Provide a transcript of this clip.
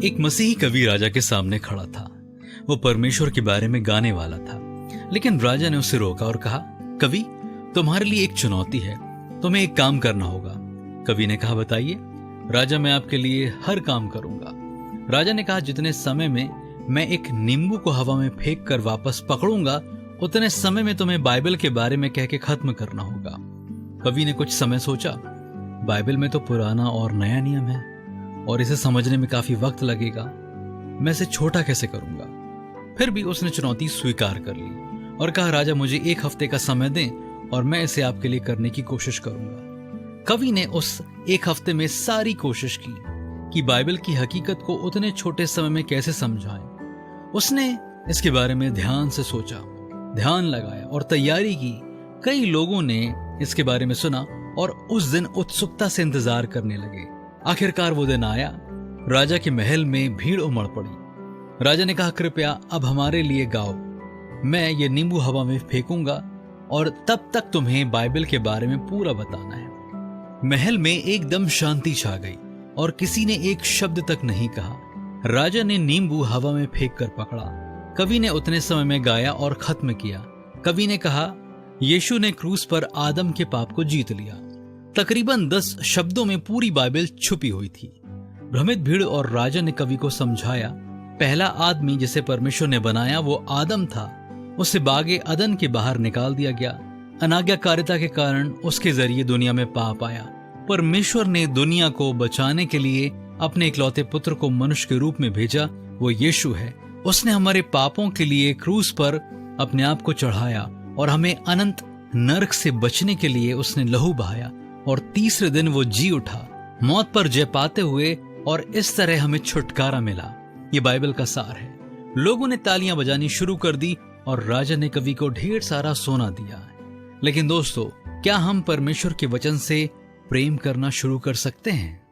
एक मसीही कवि राजा के सामने खड़ा था। वो परमेश्वर के बारे में गाने वाला था, लेकिन राजा ने उसे रोका और कहा, कवि, तुम्हारे लिए एक चुनौती है, तुम्हें एक काम करना होगा। कवि ने कहा, बताइए। राजा, मैं आपके लिए हर काम करूंगा। राजा ने कहा, जितने समय में मैं एक नींबू को हवा में फेंक कर वापस पकड़ूंगा, उतने समय में तुम्हें बाइबल के बारे में कह के खत्म करना होगा। कवि ने कुछ समय सोचा, बाइबल में तो पुराना और नया नियम है और इसे समझने में काफी वक्त लगेगा, मैं इसे छोटा कैसे करूंगा। फिर भी उसने चुनौती स्वीकार कर ली और कहा, राजा, मुझे 1 हफ्ते का समय दें और मैं इसे आपके लिए करने की कोशिश करूंगा। कवि ने उस 1 हफ्ते में सारी कोशिश की कि बाइबल की हकीकत को उतने छोटे समय में कैसे समझाएं। उसने इसके बारे में ध्यान से सोचा, ध्यान लगाया और तैयारी की। कई लोगों ने इसके बारे में सुना और उस दिन उत्सुकता से इंतजार करने लगे। आखिरकार वो दिन आया। राजा के महल में भीड़ उमड़ पड़ी। राजा ने कहा, कृपया अब हमारे लिए गाओ। मैं ये नींबू हवा में फेंकूंगा और तब तक तुम्हें बाइबल के बारे में पूरा बताना है। महल में एकदम शांति छा गई और किसी ने एक शब्द तक नहीं कहा। राजा ने नींबू हवा में फेंक कर पकड़ा। कवि ने उतने समय में गाया और खत्म किया। कवि ने कहा, यीशु ने क्रूस पर आदम के पाप को जीत लिया। तकरीबन 10 शब्दों में पूरी बाइबल छुपी हुई थी। भ्रमित भीड़ और राजा ने कवि को समझाया, पहला आदमी जिसे परमेश्वर ने बनाया वो आदम था। उसे बागे अदन के बाहर निकाल दिया गया। अनाज्ञाकारिता के कारण उसके जरिए दुनिया में पाप आया। परमेश्वर ने दुनिया को बचाने के लिए अपने इकलौते पुत्र को मनुष्य के रूप में भेजा, वो यीशु है। उसने हमारे पापों के लिए क्रूस पर अपने आप को चढ़ाया और हमें अनंत नरक से बचने के लिए उसने लहू बहाया और तीसरे दिन वो जी उठा, मौत पर जय पाते हुए, और इस तरह हमें छुटकारा मिला। ये बाइबल का सार है। लोगों ने तालियां बजानी शुरू कर दी और राजा ने कवि को ढेर सारा सोना दिया। लेकिन दोस्तों, क्या हम परमेश्वर के वचन से प्रेम करना शुरू कर सकते हैं?